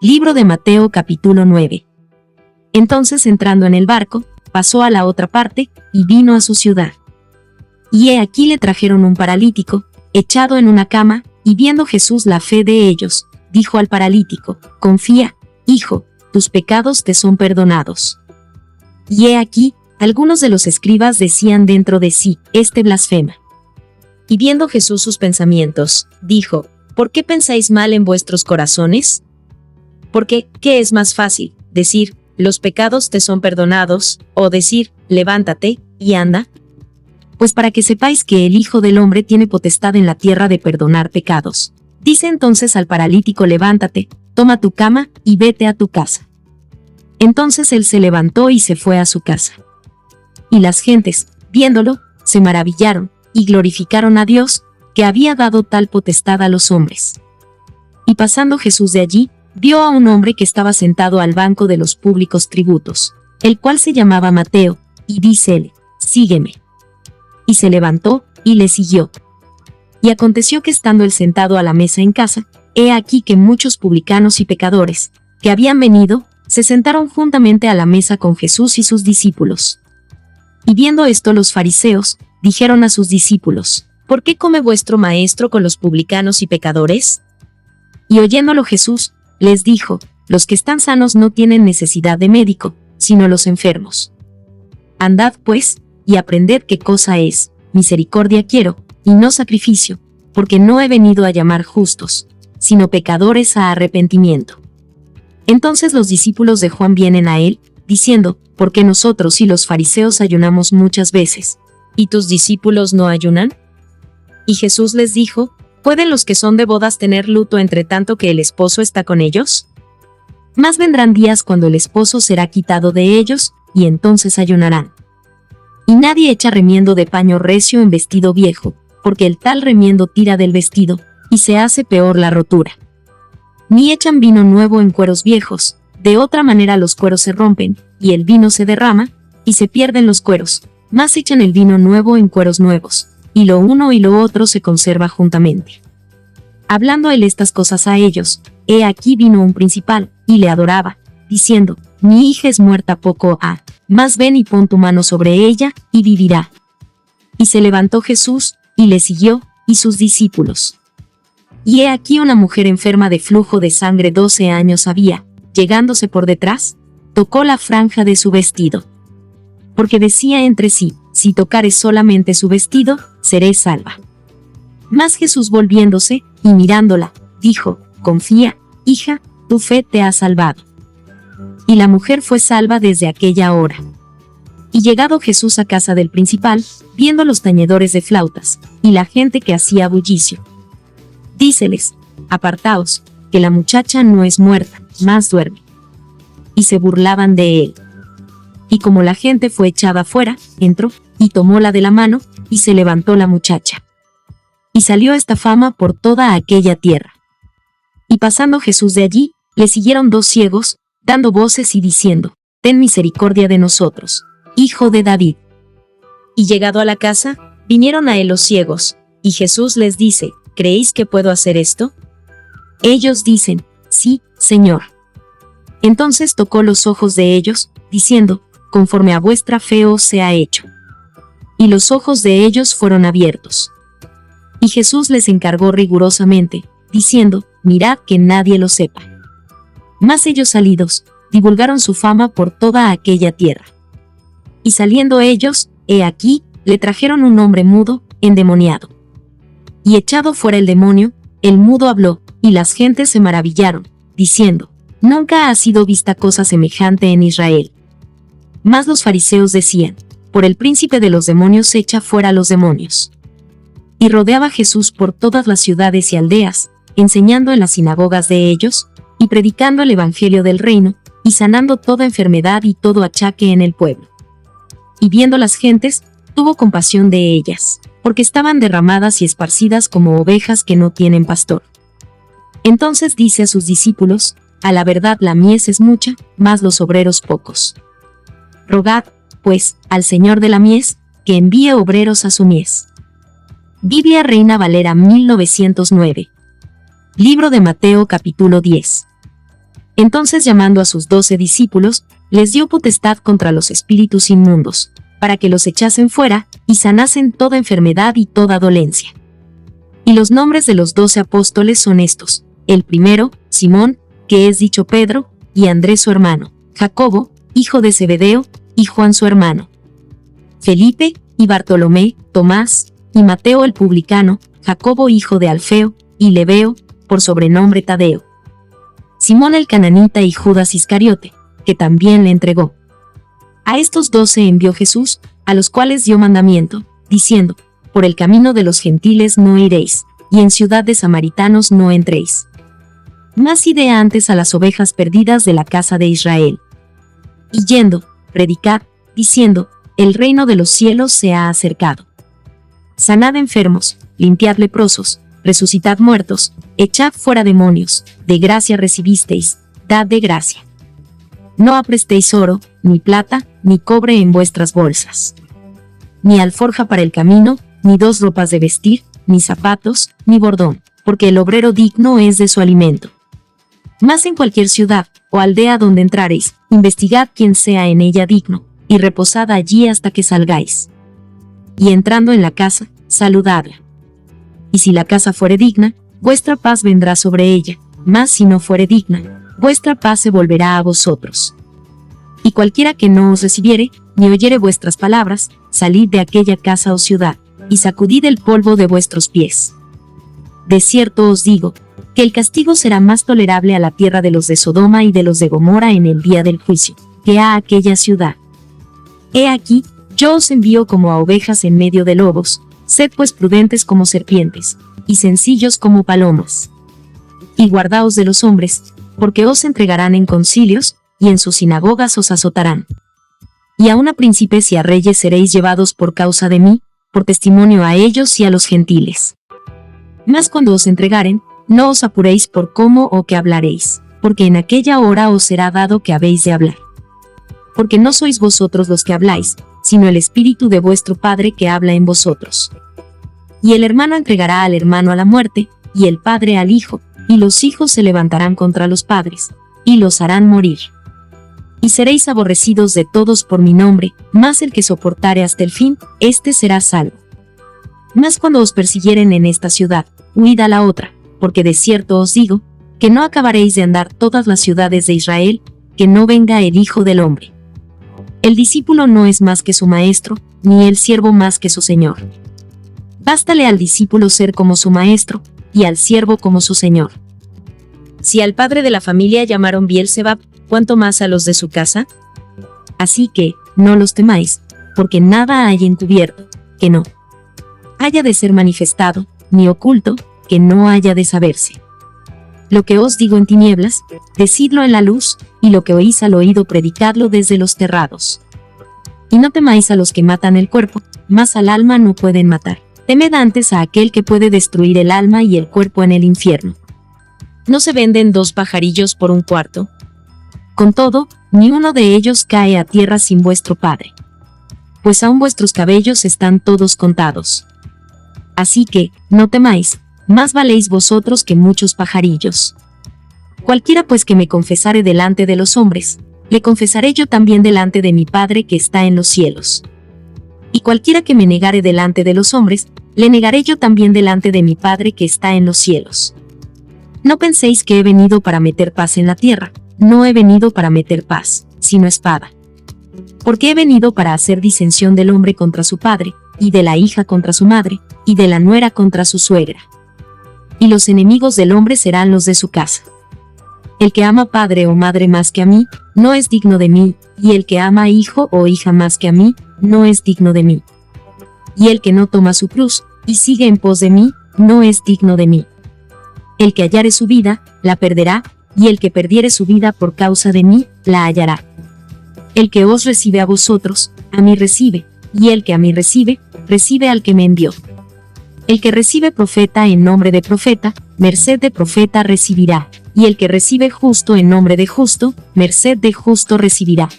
Libro de Mateo capítulo 9. Entonces, entrando en el barco, pasó a la otra parte, y vino a su ciudad. Y he aquí le trajeron un paralítico, echado en una cama, y viendo Jesús la fe de ellos, dijo al paralítico: confía, hijo, tus pecados te son perdonados. Y he aquí, algunos de los escribas decían dentro de sí: este blasfema. Y viendo Jesús sus pensamientos, dijo: ¿por qué pensáis mal en vuestros corazones? Porque, ¿qué es más fácil, decir, los pecados te son perdonados, o decir, levántate, y anda? Pues para que sepáis que el Hijo del Hombre tiene potestad en la tierra de perdonar pecados. Dice entonces al paralítico: levántate, toma tu cama, y vete a tu casa. Entonces él se levantó y se fue a su casa. Y las gentes, viéndolo, se maravillaron, y glorificaron a Dios, que había dado tal potestad a los hombres. Y pasando Jesús de allí, vio a un hombre que estaba sentado al banco de los públicos tributos, el cual se llamaba Mateo, y dícele: sígueme. Y se levantó, y le siguió. Y aconteció que estando él sentado a la mesa en casa, he aquí que muchos publicanos y pecadores, que habían venido, se sentaron juntamente a la mesa con Jesús y sus discípulos. Y viendo esto los fariseos, dijeron a sus discípulos: ¿por qué come vuestro maestro con los publicanos y pecadores? Y oyéndolo Jesús, les dijo: los que están sanos no tienen necesidad de médico, sino los enfermos. Andad pues, y aprended qué cosa es: misericordia quiero, y no sacrificio, porque no he venido a llamar justos, sino pecadores a arrepentimiento. Entonces los discípulos de Juan vienen a él, diciendo: ¿por qué nosotros y los fariseos ayunamos muchas veces, y tus discípulos no ayunan? Y Jesús les dijo: ¿pueden los que son de bodas tener luto entre tanto que el esposo está con ellos? Mas vendrán días cuando el esposo será quitado de ellos, y entonces ayunarán. Y nadie echa remiendo de paño recio en vestido viejo, porque el tal remiendo tira del vestido, y se hace peor la rotura. Ni echan vino nuevo en cueros viejos, de otra manera los cueros se rompen, y el vino se derrama, y se pierden los cueros, mas echan el vino nuevo en cueros nuevos, y lo uno y lo otro se conserva juntamente. Hablando él estas cosas a ellos, he aquí vino un principal, y le adoraba, diciendo: mi hija es muerta poco ha, mas ven y pon tu mano sobre ella, y vivirá. Y se levantó Jesús, y le siguió, y sus discípulos. Y he aquí una mujer enferma de flujo de sangre 12 años había, llegándose por detrás, tocó la franja de su vestido. Porque decía entre sí: si tocare solamente su vestido, seré salva. Mas Jesús volviéndose, y mirándola, dijo: confía, hija, tu fe te ha salvado. Y la mujer fue salva desde aquella hora. Y llegado Jesús a casa del principal, viendo los tañedores de flautas, y la gente que hacía bullicio, díceles: apartaos, que la muchacha no es muerta, mas duerme. Y se burlaban de él. Y como la gente fue echada fuera, entró, y tomóla de la mano, y se levantó la muchacha. Y salió esta fama por toda aquella tierra. Y pasando Jesús de allí, le siguieron 2 ciegos, dando voces y diciendo: ten misericordia de nosotros, Hijo de David. Y llegado a la casa, vinieron a él los ciegos, y Jesús les dice: ¿creéis que puedo hacer esto? Ellos dicen: sí, Señor. Entonces tocó los ojos de ellos, diciendo: conforme a vuestra fe os sea hecho. Y los ojos de ellos fueron abiertos. Y Jesús les encargó rigurosamente, diciendo: mirad que nadie lo sepa. Mas ellos salidos, divulgaron su fama por toda aquella tierra. Y saliendo ellos, he aquí, le trajeron un hombre mudo, endemoniado. Y echado fuera el demonio, el mudo habló, y las gentes se maravillaron, diciendo: nunca ha sido vista cosa semejante en Israel. Mas los fariseos decían: por el príncipe de los demonios echa fuera los demonios. Y rodeaba Jesús por todas las ciudades y aldeas, enseñando en las sinagogas de ellos, y predicando el evangelio del reino, y sanando toda enfermedad y todo achaque en el pueblo. Y viendo las gentes, tuvo compasión de ellas, porque estaban derramadas y esparcidas como ovejas que no tienen pastor. Entonces dice a sus discípulos: a la verdad la mies es mucha, mas los obreros pocos. Rogad, pues, al Señor de la mies, que envíe obreros a su mies. Biblia Reina Valera 1909. Libro de Mateo capítulo 10. Entonces, llamando a sus 12 discípulos, les dio potestad contra los espíritus inmundos, para que los echasen fuera, y sanasen toda enfermedad y toda dolencia. Y los nombres de los 12 apóstoles son estos: el primero, Simón, que es dicho Pedro, y Andrés su hermano, Jacobo, hijo de Zebedeo, y Juan su hermano, Felipe, y Bartolomé, Tomás, y Mateo el publicano, Jacobo hijo de Alfeo, y Lebeo, por sobrenombre Tadeo, Simón el cananita y Judas Iscariote, que también le entregó. A estos 12 envió Jesús, a los cuales dio mandamiento, diciendo: por el camino de los gentiles no iréis, y en ciudad de samaritanos no entréis. Mas id antes a las ovejas perdidas de la casa de Israel. Y yendo, predicad, diciendo: el reino de los cielos se ha acercado. Sanad enfermos, limpiad leprosos, resucitad muertos, echad fuera demonios, de gracia recibisteis, dad de gracia. No aprestéis oro, ni plata, ni cobre en vuestras bolsas, ni alforja para el camino, ni 2 ropas de vestir, ni zapatos, ni bordón, porque el obrero digno es de su alimento. Mas en cualquier ciudad o aldea donde entrareis, investigad quién sea en ella digno, y reposad allí hasta que salgáis. Y entrando en la casa, saludadla. Y si la casa fuere digna, vuestra paz vendrá sobre ella, mas si no fuere digna, vuestra paz se volverá a vosotros. Y cualquiera que no os recibiere, ni oyere vuestras palabras, salid de aquella casa o ciudad, y sacudid el polvo de vuestros pies. De cierto os digo, que el castigo será más tolerable a la tierra de los de Sodoma y de los de Gomorra en el día del juicio, que a aquella ciudad. He aquí, yo os envío como a ovejas en medio de lobos, sed pues prudentes como serpientes, y sencillos como palomas. Y guardaos de los hombres, porque os entregarán en concilios, y en sus sinagogas os azotarán. Y aun a príncipes y a reyes seréis llevados por causa de mí, por testimonio a ellos y a los gentiles. Mas cuando os entregaren, no os apuréis por cómo o qué hablaréis, porque en aquella hora os será dado que habéis de hablar. Porque no sois vosotros los que habláis, sino el Espíritu de vuestro Padre que habla en vosotros. Y el hermano entregará al hermano a la muerte, y el padre al hijo, y los hijos se levantarán contra los padres, y los harán morir. Y seréis aborrecidos de todos por mi nombre, mas el que soportare hasta el fin, éste será salvo. Mas cuando os persiguieren en esta ciudad, huid a la otra, porque de cierto os digo, que no acabaréis de andar todas las ciudades de Israel, que no venga el Hijo del Hombre. El discípulo no es más que su maestro, ni el siervo más que su señor. Bástale al discípulo ser como su maestro, y al siervo como su señor. Si al padre de la familia llamaron Bielzebub, ¿cuánto más a los de su casa? Así que, no los temáis, porque nada hay encubierto, que no haya de ser manifestado, ni oculto, que no haya de saberse. Lo que os digo en tinieblas, decidlo en la luz, y lo que oís al oído predicadlo desde los terrados. Y no temáis a los que matan el cuerpo, mas al alma no pueden matar. Temed antes a aquel que puede destruir el alma y el cuerpo en el infierno. ¿No se venden 2 pajarillos por un cuarto? Con todo, ni uno de ellos cae a tierra sin vuestro Padre. Pues aún vuestros cabellos están todos contados. Así que, no temáis, más valéis vosotros que muchos pajarillos. Cualquiera pues que me confesare delante de los hombres, le confesaré yo también delante de mi Padre que está en los cielos. Y cualquiera que me negare delante de los hombres, le negaré yo también delante de mi Padre que está en los cielos. No penséis que he venido para meter paz en la tierra, no he venido para meter paz, sino espada. Porque he venido para hacer disensión del hombre contra su padre, y de la hija contra su madre, y de la nuera contra su suegra. Y los enemigos del hombre serán los de su casa. El que ama padre o madre más que a mí, no es digno de mí, y el que ama hijo o hija más que a mí, no es digno de mí. Y el que no toma su cruz, y sigue en pos de mí, no es digno de mí. El que hallare su vida, la perderá, y el que perdiere su vida por causa de mí, la hallará. El que os recibe a vosotros, a mí recibe, y el que a mí recibe, recibe al que me envió. El que recibe profeta en nombre de profeta, merced de profeta recibirá, y el que recibe justo en nombre de justo, merced de justo recibirá.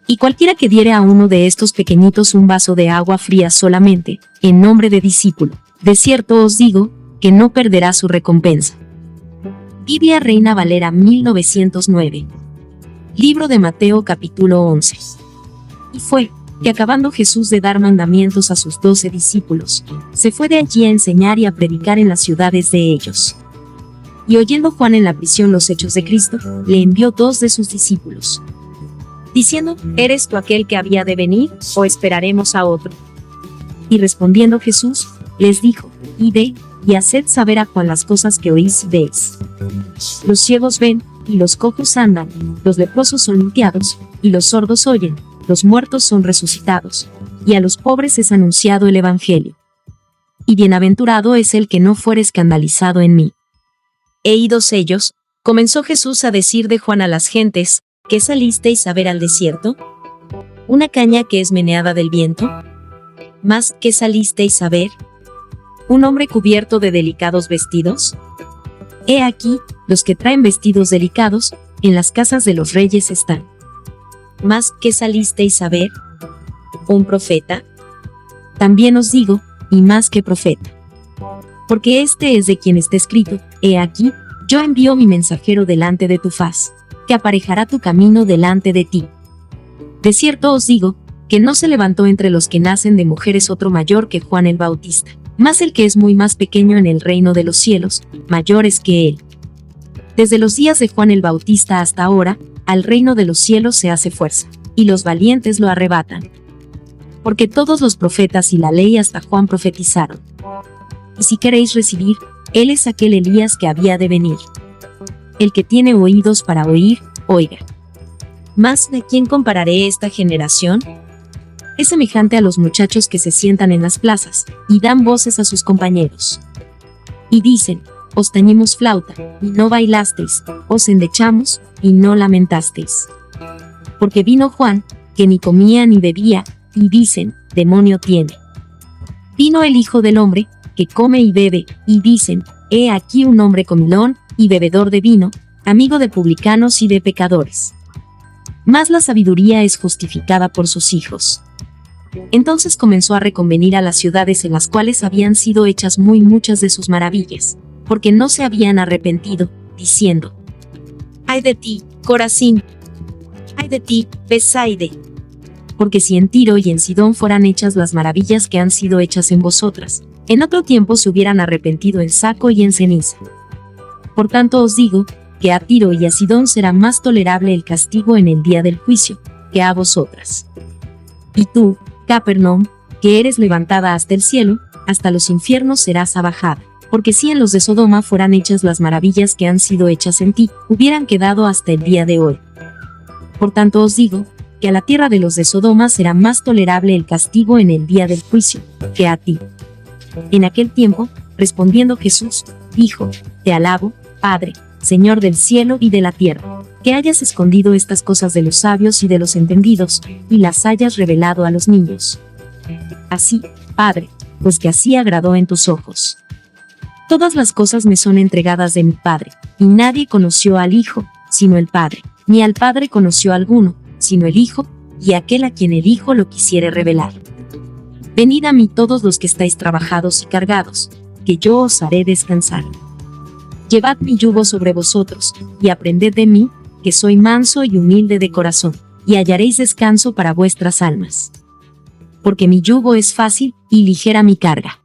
Y cualquiera que diere a uno de estos pequeñitos un vaso de agua fría solamente, en nombre de discípulo, de cierto os digo, que no perderá su recompensa. Biblia Reina Valera 1909. Libro de Mateo capítulo 11. Y fue, que acabando Jesús de dar mandamientos a sus 12 discípulos, se fue de allí a enseñar y a predicar en las ciudades de ellos. Y oyendo Juan en la prisión los hechos de Cristo, le envió 2 de sus discípulos, diciendo, ¿eres tú aquel que había de venir, o esperaremos a otro? Y respondiendo Jesús, les dijo, id, y haced saber a Juan las cosas que oís y veis. Los ciegos ven, y los cojos andan, los leprosos son limpiados, y los sordos oyen, los muertos son resucitados, y a los pobres es anunciado el Evangelio. Y bienaventurado es el que no fuere escandalizado en mí. E idos ellos, comenzó Jesús a decir de Juan a las gentes, ¿qué salisteis a ver al desierto? ¿Una caña que es meneada del viento? ¿Más qué salisteis a ver? ¿Un hombre cubierto de delicados vestidos? He aquí, los que traen vestidos delicados, en las casas de los reyes están. ¿Más qué salisteis a ver? ¿Un profeta? También os digo, y más que profeta. Porque este es de quien está escrito, he aquí, yo envío mi mensajero delante de tu faz, que aparejará tu camino delante de ti. De cierto os digo, que no se levantó entre los que nacen de mujeres otro mayor que Juan el Bautista, mas el que es muy más pequeño en el reino de los cielos, mayor es que él. Desde los días de Juan el Bautista hasta ahora, al reino de los cielos se hace fuerza, y los valientes lo arrebatan. Porque todos los profetas y la ley hasta Juan profetizaron. Y si queréis recibir, él es aquel Elías que había de venir. El que tiene oídos para oír, oiga. Mas, ¿de quién compararé esta generación? Es semejante a los muchachos que se sientan en las plazas, y dan voces a sus compañeros. Y dicen, os tañimos flauta, y no bailasteis, os endechamos, y no lamentasteis. Porque vino Juan, que ni comía ni bebía, y dicen, demonio tiene. Vino el Hijo del Hombre, que come y bebe, y dicen, he aquí un hombre comilón, y bebedor de vino, amigo de publicanos y de pecadores. Mas la sabiduría es justificada por sus hijos. Entonces comenzó a reconvenir a las ciudades en las cuales habían sido hechas muy muchas de sus maravillas, porque no se habían arrepentido, diciendo, ¡ay de ti, Corazín! ¡Ay de ti, Betsaida! Porque si en Tiro y en Sidón fueran hechas las maravillas que han sido hechas en vosotras, en otro tiempo se hubieran arrepentido en saco y en ceniza. Por tanto os digo, que a Tiro y a Sidón será más tolerable el castigo en el día del juicio, que a vosotras. Y tú, Capernaum, que eres levantada hasta el cielo, hasta los infiernos serás abajada. Porque si en los de Sodoma fueran hechas las maravillas que han sido hechas en ti, hubieran quedado hasta el día de hoy. Por tanto os digo, que a la tierra de los de Sodoma será más tolerable el castigo en el día del juicio, que a ti. En aquel tiempo, respondiendo Jesús, dijo, te alabo, Padre, Señor del cielo y de la tierra, que hayas escondido estas cosas de los sabios y de los entendidos, y las hayas revelado a los niños. Así, Padre, pues que así agradó en tus ojos. Todas las cosas me son entregadas de mi Padre, y nadie conoció al Hijo, sino el Padre, ni al Padre conoció alguno, sino el Hijo, y aquel a quien el Hijo lo quisiere revelar. Venid a mí todos los que estáis trabajados y cargados, que yo os haré descansar. Llevad mi yugo sobre vosotros, y aprended de mí, que soy manso y humilde de corazón, y hallaréis descanso para vuestras almas. Porque mi yugo es fácil, y ligera mi carga.